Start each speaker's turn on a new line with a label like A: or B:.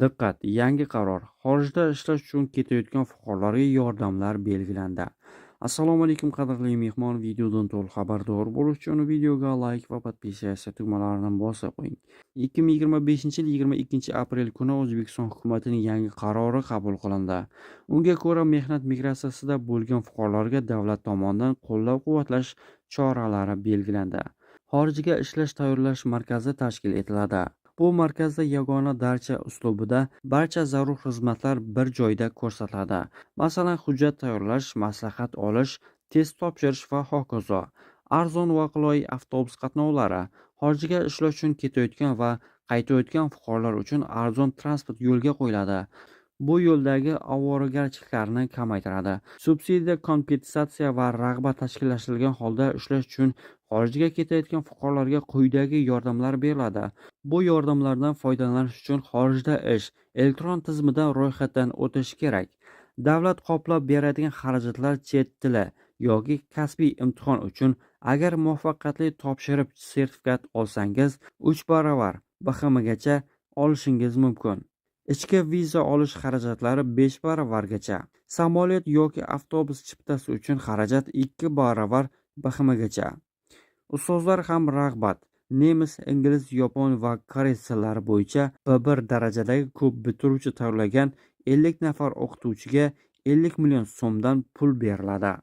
A: Diqqat! Yangi qaror. Xorijda ishlash uchun ketayotgan fuqarolarga yordamlar belgilandi. Assalomu alaykum qadrli mehmon, videodan to'liq xabardor bo'lish uchun videoga like va podpisatsiya tugmalarini bosib qo'ying. 2025-yil 22 aprel kuni O'zbekiston hukumatining yangi qarori qabul qilindi. Unga ko'ra, mehnat migratsiyasida bo'lgan fuqarolarga davlat tomonidan qo'llab-quvvatlash choralari belgilandi. Xorijga ishlash tayyorlash markazi tashkil etiladi. Bu markazda yagona darcha uslubida barcha zarur xizmatlar bir joyda ko'rsatiladi. Masalan, hujjat tayyorlash, maslahat olish, test topshirish va hokazo. Arzon va qulay avtobus qatnovlari. Xorijga ishlash uchun ketayotgan va qaytayotgan fuqarolar uchun arzon transport yo'lga qo'yiladi. Bu yo'ldagi ovoragarchiliklarni kamaytiradi. Subsidiya, kompensatsiya va rag'bat tashkillashtirilgan holda ishlash uchun xorijga ketayotgan fuqarolarga quyidagi yordamlar beriladi. Bu yordamlardan foydalanish uchun xorijda ish elektron tizimidan ro'yxatdan o'tish kerak. Davlat qoplab beradigan xarajatlar chet tili yoki kasbiy imtihon uchun agar muvaffaqiyatli topshirib sertifikat olsangiz 3 baravar BXMgacha olishingiz mumkin. Ichki viza olish xarajatlari 5 baravargacha. Samolyot yoki avtobus chiptasi uchun xarajat 2 baravar BXMgacha. Ustozlar ham rag'bat. Nemis, ingliz, yapon va koreys tillari bo'yicha B1 darajadagi ko'p bitiruvchi tayyorlagan 50 nafar o'qituvchiga 50 million so'mdan pul beriladi.